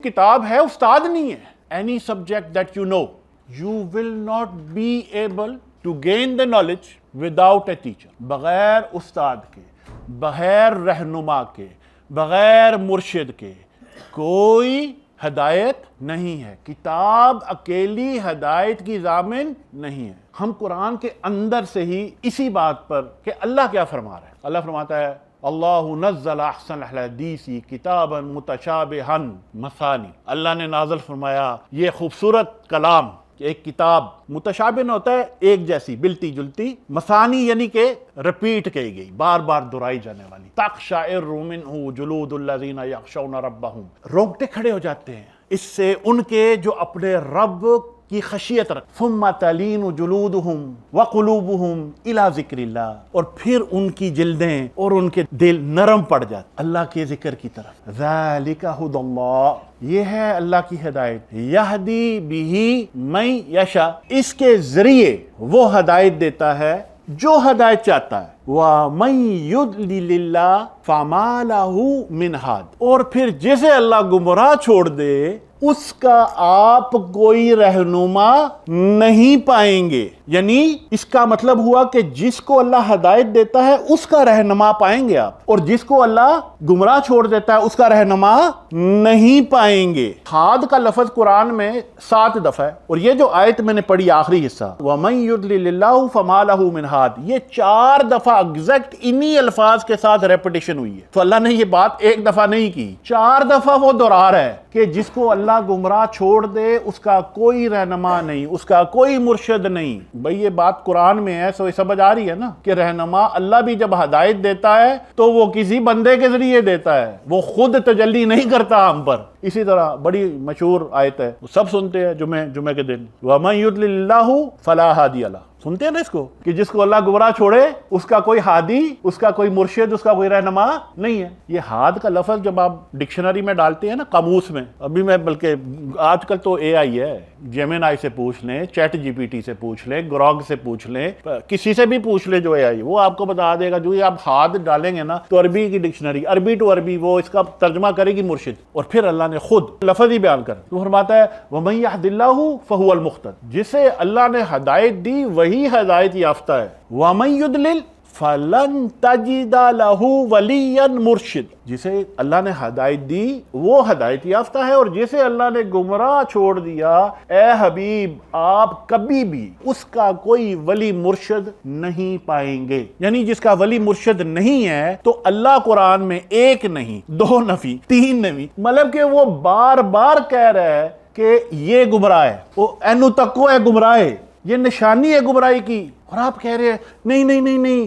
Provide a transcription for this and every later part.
کتاب ہے، استاد نہیں ہے. Any subject that you know, you will not be able to gain the knowledge without a teacher. بغیر استاد کے، بغیر رہنما کے، بغیر مرشد کے کوئی ہدایت نہیں ہے. کتاب اکیلی ہدایت کی ضامن نہیں ہے. ہم قرآن کے اندر سے ہی اسی بات پر کہ اللہ کیا فرما رہا ہے. اللہ فرماتا ہے اللہ نزل احسن الحدیث کتابا متشابہا مثانی. اللہ نے نازل فرمایا یہ خوبصورت کلام کہ ایک کتاب متشابہ نہ ہوتا ہے ایک جیسی ملتی جلتی، مثانی یعنی کہ رپیٹ کی گئی، بار بار دہرائی جانے والی. تقشعر منہ جلود الذین یخشون ربہم، رونگٹے کھڑے ہو جاتے ہیں اس سے ان کے جو اپنے رب کی خشیت رکھ. ثم تلین جلودہم وقلوبہم الی ذکر اللہ، اور پھر ان کی جلدیں اور ان کے دل نرم پڑ جاتے اللہ کے ذکر کی طرف. ذالک ھدی اللہ، یہ ہے اللہ کی ہدایت. یہدی بہ من یشاء، اس کے ذریعے وہ ہدایت دیتا ہے جو ہدایت چاہتا ہے. وَمَن يُضْلِلِ اللَّهُ فَمَا لَهُ مِنْ هَادٍ، اور پھر جسے اللہ گمراہ چھوڑ دے اس کا آپ کوئی رہنما نہیں پائیں گے. یعنی اس کا مطلب ہوا کہ جس کو اللہ ہدایت دیتا ہے اس کا رہنما پائیں گے آپ، اور جس کو اللہ گمراہ چھوڑ دیتا ہے اس کا رہنما نہیں پائیں گے. ہاد کا لفظ قرآن میں 7 دفعہ ہے، اور یہ جو آیت میں نے پڑھی آخری حصہ وَمَن يُضْلِلِ اللَّهُ فَمَا لَهُ مِنْ هَادٍ، یہ 4 دفعہ ایگزیکٹ انہی الفاظ کے ساتھ ریپیٹیشن ہوئی ہے. تو اللہ نے یہ بات ایک دفعہ نہیں کی، 4 دفعہ وہ دہرا رہا ہے کہ جس کو اللہ گمراہ چھوڑ دے اس کا کوئی رہنما نہیں، اس کا کوئی مرشد نہیں. بھئی یہ بات قرآن میں ہے، سو یہ سمجھ آ رہی ہے نا کہ رہنما اللہ بھی جب ہدایت دیتا ہے تو وہ کسی بندے کے ذریعے دیتا ہے، وہ خود تجلی نہیں کرتا ہم پر. اسی طرح بڑی مشہور آیت ہے، سب سنتے ہیں جمعے کے دن، وَمَن يُضْلِلِ اللَّهُ فَلَا هَادِيَ لَهُ. سنتے ہیں نا اس کو کہ جس کو اللہ گمراہ چھوڑے اس کا کوئی ہادی، اس کا کوئی مرشد، اس کا کوئی رہنما نہیں ہے. یہ ہاد کا لفظ جب آپ ڈکشنری میں ڈالتے ہیں نا، قاموس میں، ابھی میں بلکہ آج کل تو اے آئی ہے، جیمنائی سے پوچھ لیں، چیٹ جی پی ٹی سے پوچھ لیں، گروگ سے پوچھ لیں، کسی سے بھی پوچھ لیں جو اے آئی، وہ آپ کو بتا دے گا. جو یہ آپ ہاد ڈالیں گے نا تو عربی کی ڈکشنری، عربی ٹو عربی، وہ اس کا ترجمہ کرے گی مرشد. اور پھر اللہ نے خود لفظ ہی بیان کر تو فرماتا ہے وَمَن يَهْدِ اللَّهُ فَهُوَ الْمُهْتَدِ، جسے اللہ نے ہدایت دی وہی ہدایت یافتہ ہے. وَمَن يُضْلِلْ فَلَن تَجِدَ لَهُ وَلِيًّا مُرْشِدًا، جسے اللہ نے ہدایت دی وہ ہدایت یافتہ ہے، اور جسے اللہ نے گمراہ چھوڑ دیا اے حبیب آپ کبھی بھی اس کا کوئی ولی مرشد نہیں پائیں گے. یعنی جس کا ولی مرشد نہیں ہے تو اللہ قرآن میں 1 نہیں 2 نفی 3 نفی، مطلب کہ وہ بار بار کہہ رہا ہے کہ یہ گمراہ ہے، وہ اینو تکو ہے گمراہ ہے، یہ نشانی ہے گمراہی کی. اور آپ کہہ رہے ہیں نہیں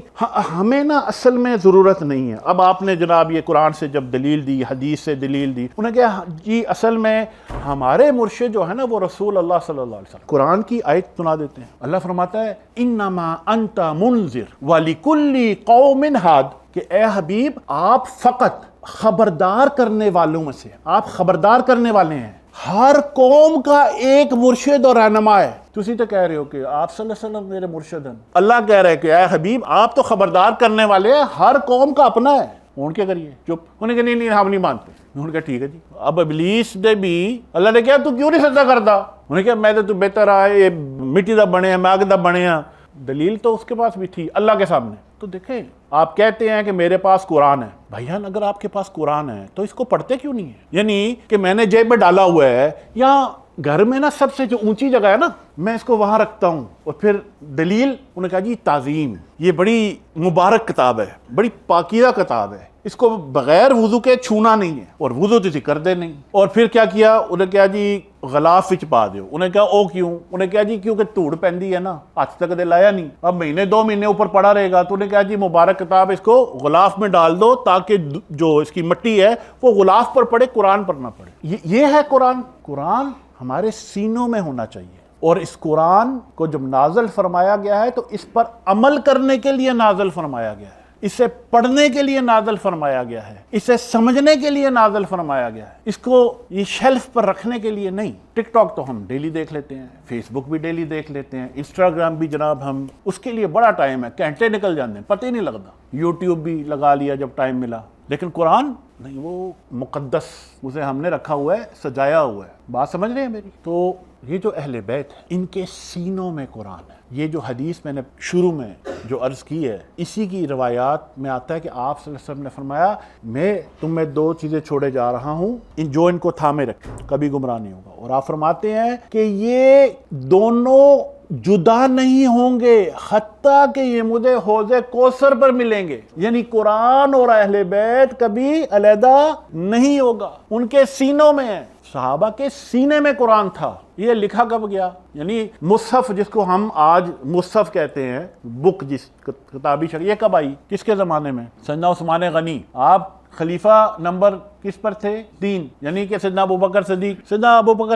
ہمیں نا اصل میں ضرورت نہیں ہے. اب آپ نے جناب یہ قرآن سے جب دلیل دی، حدیث سے دلیل دی، انہوں نے کہا جی اصل میں ہمارے مرشد جو ہے نا وہ رسول اللہ صلی اللہ علیہ وسلم. قرآن کی آیت سنا دیتے ہیں. اللہ فرماتا ہے انما انت منذر ولکل قوم ہاد، کہ اے حبیب آپ فقط خبردار کرنے والوں میں سے، آپ خبردار کرنے والے ہیں. ہر قوم کا ایک مرشد اور رہنما ہے. تسی تو کہہ رہے ہو کہ آپ صلی اللہ علیہ وسلم میرے مرشد ہیں. اللہ کہہ رہے کہ اے حبیب آپ تو خبردار کرنے والے ہیں، ہر قوم کا اپنا ہے. ان کیا کریے چپ، انہیں کہا نہیں ہم نہیں مانتے. انہوں نے کہا ٹھیک ہے جی. اب ابلیس نے بھی اللہ نے کہا تو کیوں نہیں سجدہ کرتا؟ انہوں نے کہا میں تو بہتر آئے مٹی دا بنے ہیں، میگ دا بنے ہیں. دلیل تو اس کے پاس بھی تھی اللہ کے سامنے. تو دیکھیں آپ کہتے ہیں کہ میرے پاس قرآن ہے. بھائیان اگر آپ کے پاس قرآن ہے تو اس کو پڑھتے کیوں نہیں ہے؟ یعنی کہ میں نے جیب میں ڈالا ہوا ہے یا گھر میں نا سب سے جو اونچی جگہ ہے نا میں اس کو وہاں رکھتا ہوں. اور پھر دلیل انہوں نے کہا جی تعظیم، یہ بڑی مبارک کتاب ہے، بڑی پاکیزہ کتاب ہے، اس کو بغیر وضو کے چھونا نہیں ہے، اور وضو تو کر دے نہیں. اور پھر کیا کیا انہوں نے کہا جی غلاف وچ پا دیو. انہیں کہا او کیوں؟ انہیں کہا جی کیونکہ دھوڑ پیندی ہے نا، ہاتھ تک دے لایا نہیں، اب مہینے 2 مہینے اوپر پڑا رہے گا. تو انہیں کہا جی مبارک کتاب اس کو غلاف میں ڈال دو تاکہ جو اس کی مٹی ہے وہ غلاف پر پڑے، قرآن پر نہ پڑے. یہ ہے قرآن. قرآن ہمارے سینوں میں ہونا چاہیے. اور اس قرآن کو جب نازل فرمایا گیا ہے تو اس پر عمل کرنے کے لیے نازل فرمایا گیا ہے، اسے پڑھنے کے لیے نازل فرمایا گیا ہے، اسے سمجھنے کے لیے نازل فرمایا گیا ہے، اس کو یہ شیلف پر رکھنے کے لیے نہیں. ٹک ٹاک تو ہم ڈیلی دیکھ لیتے ہیں، فیس بک بھی ڈیلی دیکھ لیتے ہیں، انسٹاگرام بھی جناب ہم اس کے لیے بڑا ٹائم ہے، گھنٹے نکل جاتے ہیں پتہ ہی نہیں لگتا. یوٹیوب بھی لگا لیا جب ٹائم ملا. لیکن قرآن نہیں وہ مقدس اسے ہم نے رکھا ہوا ہے، سجایا ہوا ہے. بات سمجھ رہے ہیں میری؟ تو یہ جو اہل بیت ہے ان کے سینوں میں قرآن ہے. یہ جو حدیث میں نے شروع میں جو عرض کی ہے اسی کی روایات میں آتا ہے کہ آپ صلی اللہ علیہ وسلم نے فرمایا میں تم میں 2 چیزیں چھوڑے جا رہا ہوں، ان کو تھامے رکھے کبھی گمراہ نہیں ہوگا. اور آپ فرماتے ہیں کہ یہ دونوں جدا نہیں ہوں گے حتیٰ کہ یہ مجھے حوض کوثر پر ملیں گے. یعنی قرآن اور اہل بیت کبھی علیحدہ نہیں ہوگا، ان کے سینوں میں ہے. صحابہ کے سینے میں قرآن تھا. یہ لکھا کب گیا؟ یعنی مصحف جس کو ہم آج مصحف کہتے ہیں، بک جس کتابی شکل، یہ کب آئی؟ کس کے زمانے میں؟ سیدنا عثمان غنی. آپ خلیفہ نمبر کس پر تھے؟ 3، یعنی کہ سیدنا ابوبکر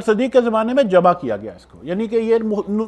صدیق کے زمانے میں جمع کیا گیا اس کو. یعنی کہ یہ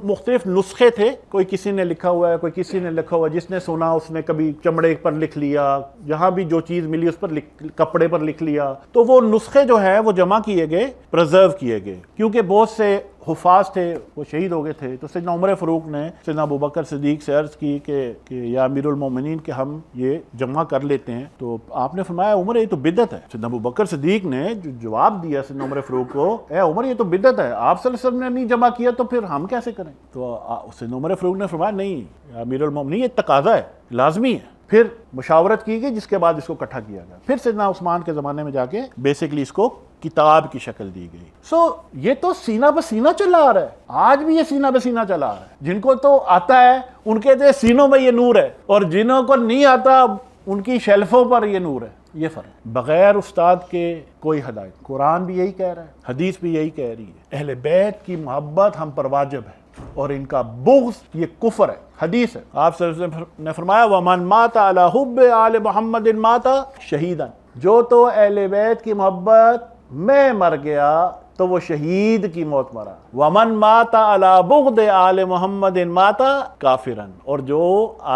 مختلف نسخے تھے، کوئی کسی نے لکھا ہوا ہے، کوئی کسی نے لکھا ہوا ہے، جس نے سنا اس نے کبھی چمڑے پر لکھ لیا، جہاں بھی جو چیز ملی اس پر کپڑے پر لکھ لیا. تو وہ نسخے جو ہے وہ جمع کیے گئے، پرزرو کیے گئے، کیونکہ بہت سے حفاظ تھے وہ شہید ہو گئے تھے. تو سیدنا عمر فاروق نے سیدنا ابوبکر صدیق سے عرض کی کہ یا امیر المومنین کہ ہم یہ جمع کر لیتے ہیں. تو آپ نے فرمایا عمر یہ تو بدعت ہے. سیدنا ابوبکر صدیق نے جو جواب دیا سیدنا عمر فاروق کو، اے عمر یہ تو بدعت ہے، آپ صلی اللہ علیہ وسلم نے نہیں جمع کیا تو پھر ہم کیسے کریں؟ تو سیدنا عمر فاروق نے فرمایا نہیں یا امیر المومنین یہ تقاضا ہے، لازمی ہے. پھر مشاورت کی گئی جس کے بعد اس کو اکٹھا کیا گیا. پھر سیدنا عثمان کے زمانے میں جا کے بیسیکلی اس کو کتاب کی شکل دی گئی. یہ تو سینہ بہ سینہ چلا آ رہا ہے، آج بھی یہ سینہ بہ سینہ چلا آ رہا ہے. جن کو تو آتا ہے ان کے تو سینوں میں یہ نور ہے، اور جنہوں کو نہیں آتا ان کی شیلفوں پر یہ نور ہے. یہ فرق. بغیر استاد کے کوئی ہدایت. قرآن بھی یہی کہہ رہا ہے، حدیث بھی یہی کہہ رہی ہے. اہل بیت کی محبت ہم پر واجب ہے اور ان کا بغض یہ کفر ہے. حدیث ہے، آپ صلی اللہ علیہ وسلم نے فرمایا وَمَن مَاتَ عَلَى حُبِّ آلِ مُحَمَّدٍ مَاتَ شَهِيدًا. جو تو اہل بیت کی محبت میں مر گیا تو وہ شہید کی موت مرا. وَمَن مَاتَ عَلَى بُغْضِ آلِ مُحَمَّدٍ مَاتَ کافرًا. اور جو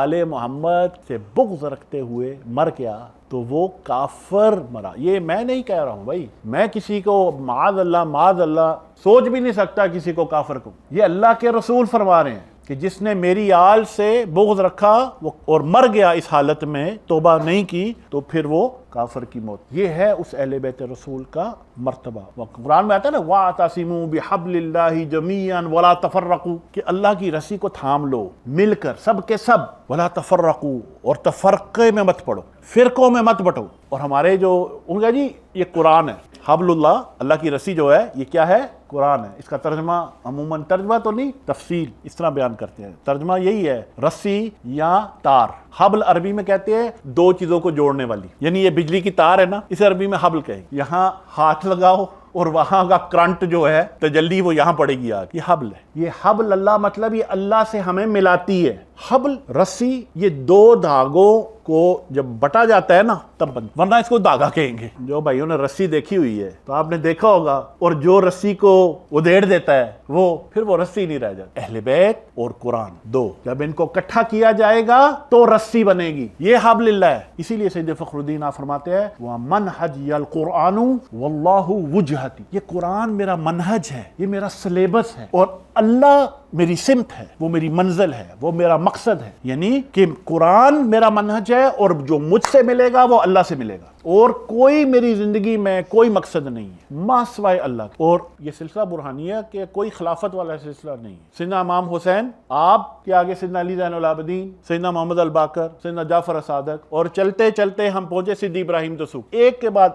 آل محمد سے بغض رکھتے ہوئے مر گیا تو وہ کافر مرا. یہ میں نہیں کہہ رہا ہوں بھائی، میں کسی کو معاذ اللہ سوچ بھی نہیں سکتا کسی کو کافر کو. یہ اللہ کے رسول فرما رہے ہیں کہ جس نے میری آل سے بغض رکھا اور مر گیا اس حالت میں، توبہ نہیں کی، تو پھر وہ کافر کی موت. یہ ہے اس اہل بیت رسول کا مرتبہ. قرآن میں آتا ہے نا وَاعْتَصِمُوا بِحَبْلِ اللَّهِ جَمِيعًا وَلَا تَفَرَّقُوا، کہ اللہ کی رسی کو تھام لو مل کر سب کے سب. وَلَا تَفَرَّقُوا، اور تفرقے میں مت پڑو، فرقوں میں مت بٹو. اور ہمارے جو ان کا جی یہ قرآن ہے، حبل اللہ کی رسی جو ہے یہ کیا ہے؟ قرآن ہے. اس کا ترجمہ عموماً ترجمہ تو نہیں، تفصیل اس طرح بیان کرتے ہیں. ترجمہ یہی ہے رسی یا تار. حبل عربی میں کہتے ہیں 2 چیزوں کو جوڑنے والی، یعنی یہ بجلی کی تار ہے نا، اسے عربی میں حبل کہیں. یہاں ہاتھ لگاؤ اور وہاں کا کرنٹ جو ہے تجلی وہ یہاں پڑے گی آگ. یہ حبل ہے. یہ حبل اللہ مطلب یہ اللہ سے ہمیں ملاتی ہے. حبل رسی یہ 2 دھاگوں کو جب بٹا جاتا ہے نا تب بند، ورنہ اس کو دھاگا کہیں گے. جو بھائیوں نے رسی دیکھی ہوئی ہے تو آپ نے دیکھا ہوگا، اور جو رسی کو ادھیڑ دیتا ہے وہ پھر وہ رسی نہیں رہ جاتی. اہل بیت اور قرآن 2 جب ان کو اکٹھا کیا جائے گا تو رسی بنے گی. یہ حبل اللہ ہے. اسی لیے سید فخر الدین آپ فرماتے ہیں وَمَنْحَجِيَ الْقُرْآنُ وَاللَّهُ وُجْهَتِي. یہ قرآن میرا منہج ہے، یہ میرا سلیبس ہے، اور اللہ میری سمت ہے، وہ میری منزل ہے، وہ میرا مقصد ہے. یعنی کہ قرآن میرا منہج ہے اور جو مجھ سے ملے گا وہ اللہ سے ملے گا، اور کوئی میری زندگی میں کوئی مقصد نہیں ہے ما سوائے اللہ. اور یہ سلسلہ برہانیہ کے کوئی خلافت والا سلسلہ نہیں ہے. سیدنا امام حسین آپ کے آگے سیدنا علی زین العابدین، سیدنا محمد الباقر، سیدنا جعفر صادق، اور چلتے چلتے ہم پہنچے سیدی ابراہیم دسوق، ایک کے بعد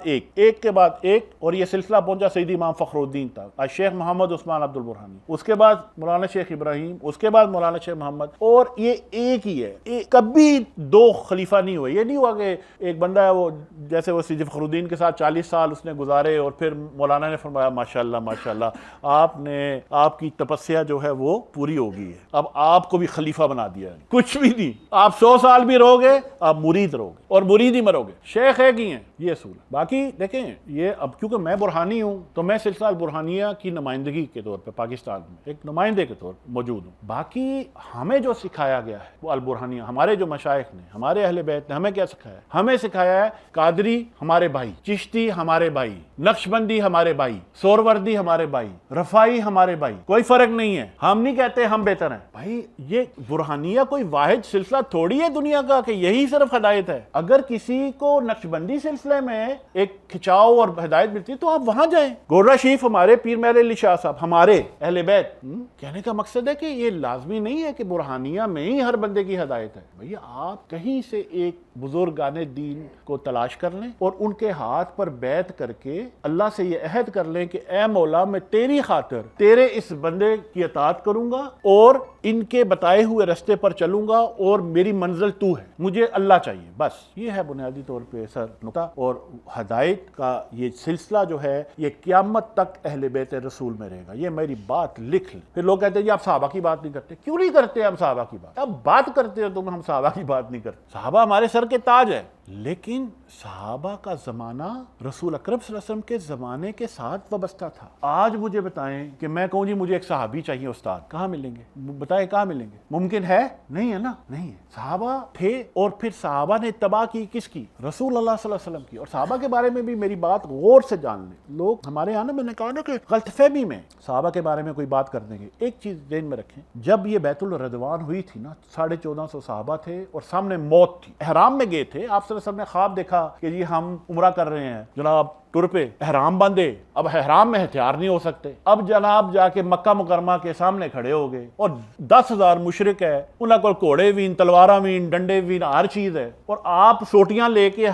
ایک، اور یہ سلسلہ پہنچا سیدی امام فخر الدین تک، شیخ محمد عثمان عبد البرہانی، اس کے بعد مولانا شیخ ابراہیم، اس کے بعد مولانا شیخ محمد. اور یہ ایک ہی ہے، کبھی 2 خلیفہ نہیں ہوئے. یہ نہیں ہوا کہ ایک بندہ ہے وہ جیسے وہ سید فخر الدین کے ساتھ 40 سال اس نے گزارے اور پھر مولانا نے فرمایا ماشاءاللہ آپ کی تپسیا جو ہے وہ پوری ہو گئی ہے، اب آپ کو بھی خلیفہ بنا دیا ہے. کچھ بھی نہیں. آپ 100 سال بھی رہو گے آپ مرید رہو گے، اور مرید ہی مرو گے. شیخ ایک ہی ہیں. یہ اصول ہے. باقی دیکھیں یہ اب کیونکہ میں برہانی ہوں تو میں سلسلہ البرہانیہ کی نمائندگی کے طور پہ پاکستان میں ایک نمائندے کے طور پر موجود ہوں. باقی ہمیں جو سکھایا گیا ہے وہ البرہانیہ، ہمارے جو مشائخ نے، ہمارے اہل بیت نے ہمیں کیا سکھایا ہے؟ ہمیں سکھایا ہے قادری ہمارے بھائی، چشتی ہمارے بھائی، نقشبندی ہمارے بھائی، سوروردی ہمارے بھائی، رفائی ہمارے بھائی. کوئی فرق نہیں ہے. ہم نہیں کہتے ہم بہتر ہیں. بھائی یہ برہانیہ کوئی واحد سلسلہ تھوڑی ہے دنیا کا کہ یہی صرف ہدایت ہے. اگر کسی کو نقشبندی سلسلہ مسئلے میں ایک کھچاؤ اور ہدایت ملتی ہے تو آپ وہاں جائیں. گورا شریف ہمارے پیر مہر علی شاہ صاحب ہمارے اہل بیت. کہنے کا مقصد ہے کہ یہ لازمی نہیں ہے کہ برہانیہ میں ہی ہر بندے کی ہدایت ہے. بھیا آپ کہیں سے ایک بزرگان دین کو تلاش کر لیں اور ان کے ہاتھ پر بیعت کر کے اللہ سے یہ عہد کر لیں کہ اے مولا میں تیری خاطر تیرے اس بندے کی اطاعت کروں گا اور ان کے بتائے ہوئے رستے پر چلوں گا اور میری منزل تو ہے, مجھے اللہ چاہیے. بس یہ ہے بنیادی طور پہ سر نقطہ. اور ہدایت کا یہ سلسلہ جو ہے یہ قیامت تک اہل بیت رسول میں رہے گا. یہ میری بات لکھ لیں. پھر لوگ کہتے ہیں جی آپ صحابہ کی بات نہیں کرتے. کیوں نہیں کرتے ہم صحابہ کی بات؟ اب بات کرتے ہو تم, ہم صحابہ کی بات نہیں کرتے. صحابہ ہمارے سر کے تاج ہے, لیکن صحابہ کا زمانہ رسول اکرم صلی اللہ علیہ وسلم کے زمانے کے ساتھ وابستہ تھا. آج مجھے بتائیں کہ میں کہوں جی مجھے ایک صحابی چاہیے استاد, کہاں ملیں گے؟ بتائیں کہاں ملیں گے؟ ممکن ہے؟ نہیں ہے نا, نہیں ہے. صحابہ تھے اور پھر صحابہ نے اتباع کی کس کی؟ رسول اللہ صلی اللہ علیہ وسلم کی. اور صحابہ کے بارے میں بھی میری بات غور سے جان لیں. لوگ ہمارے یہاں نا, میں نے کہا نا کہ غلط فہمی میں صحابہ کے بارے میں کوئی بات کر دیں گے. ایک چیز ذہن میں رکھیں, جب یہ بیت الرضوان ہوئی تھی نا 1450 صحابہ تھے اور سامنے موت تھی. احرام میں گئے تھے, آپ صلی اللہ علیہ وسلم نے خواب دیکھا کہ جی ہم عمرہ کر رہے ہیں, جناب ٹر پہ احرام باندھے, اب احرام میں ہتھیار نہیں ہو سکتے. اب جناب جا کے مکہ مکرمہ کے سامنے کھڑے ہو گئے اور 10,000 مشرک ہے, انہاں کو گھوڑے بھی, تلواراں بھی, ڈنڈے بھی, ہر چیز ہے. اور آپ سوٹیاں لے کے,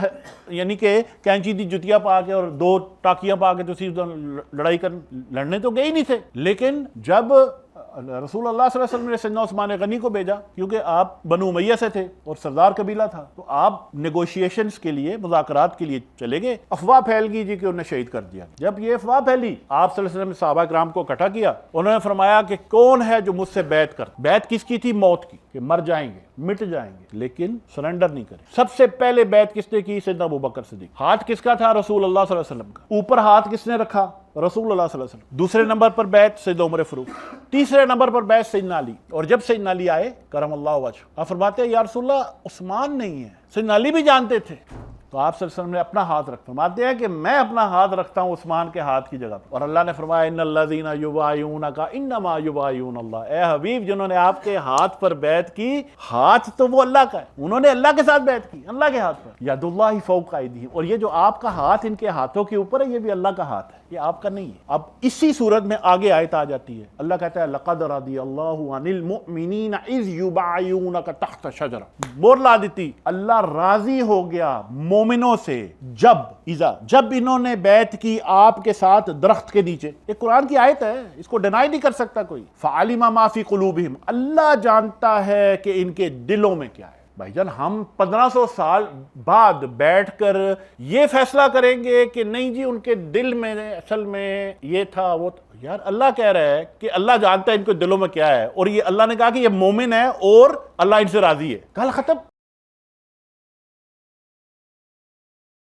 یعنی کہ کینچی دی جتیاں پا کے اور 2 ٹاکیاں پا کے تسی لڑائی لڑنے تو گئے ہی نہیں تھے. لیکن جب رسول اللہ صلی اللہ علیہ وسلم نے سیدنا عثمان غنی کو بھیجا, کیونکہ آپ بنو امیہ سے تھے اور سردار قبیلہ تھا, تو آپ نیگوشیشنز کے لیے, مذاکرات کے لیے چلے گئے. افواہ پھیل گئی جی کہ انہیں شہید کر دیا. جب یہ افواہ پھیلی, آپ صلی اللہ علیہ وسلم نے صحابہ کرام کو اکٹھا کیا. انہوں نے فرمایا کہ کون ہے جو مجھ سے بیعت کر. بیعت کس کی تھی؟ موت کی, کہ مر جائیں گے, مٹ جائیں گے, لیکن سرنڈر نہیں کریں. سب سے پہلے بیعت کس نے کی؟ سیدنا ابوبکر صدیق. ہاتھ کس کا تھا؟ رسول اللہ صلی اللہ علیہ وسلم کا. اوپر ہاتھ کس نے رکھا؟ رسول اللہ صلی اللہ علیہ وسلم. دوسرے نمبر پر بیعت سیدنا عمر فاروق. تیسرے نمبر پر بیعت سیدنا علی. اور جب سیدنا علی آئے کرم اللہ وجہ, آپ فرماتے ہیں یا رسول اللہ عثمان نہیں ہے. سیدنا علی بھی جانتے تھے. تو آپ صلی اللہ علیہ وسلم نے اپنا ہاتھ رکھا. فرماتے ہیں کہ میں اپنا ہاتھ رکھتا ہوں عثمان کے ہاتھ کی جگہ پر. اور اللہ نے فرمایا ان الذین یبایعونک انما یبایعون اللہ. اے حبیب, جنہوں نے آپ کے ہاتھ پر بیعت کی, ہاتھ تو وہ اللہ کا ہے, انہوں نے اللہ کے ساتھ بیعت کی, اللہ کے ہاتھ پر. ید اللہ فوق ایدیہم. اور یہ جو آپ کا ہاتھ ان کے ہاتھوں کے اوپر ہے, یہ بھی اللہ کا ہاتھ ہے, یہ آپ کا نہیں ہے. اب اسی صورت میں آگے آیت آ جاتی ہے. اللہ کہتا ہے لقد رضی اللہ عن المؤمنین اذ یبایعونک تحت شجرہ. بور لا دیتی, اللہ راضی ہو گیا مومنوں سے جب انہوں نے بیعت کی آپ کے ساتھ درخت کے نیچے. یہ قرآن کی آیت ہے, اس کو ڈینائی نہیں کر سکتا کوئی. فعلم ما فی قلوبہم. اللہ جانتا ہے کہ ان کے دلوں میں کیا ہے. بھائی جان, ہم 1500 سال بعد بیٹھ کر یہ فیصلہ کریں گے کہ نہیں جی ان کے دل میں اصل میں یہ تھا وہ تھا. یار اللہ کہہ رہا ہے کہ اللہ جانتا ہے ان کے دلوں میں کیا ہے, اور یہ اللہ نے کہا کہ یہ مومن ہے اور اللہ ان سے راضی ہے. کل ختم.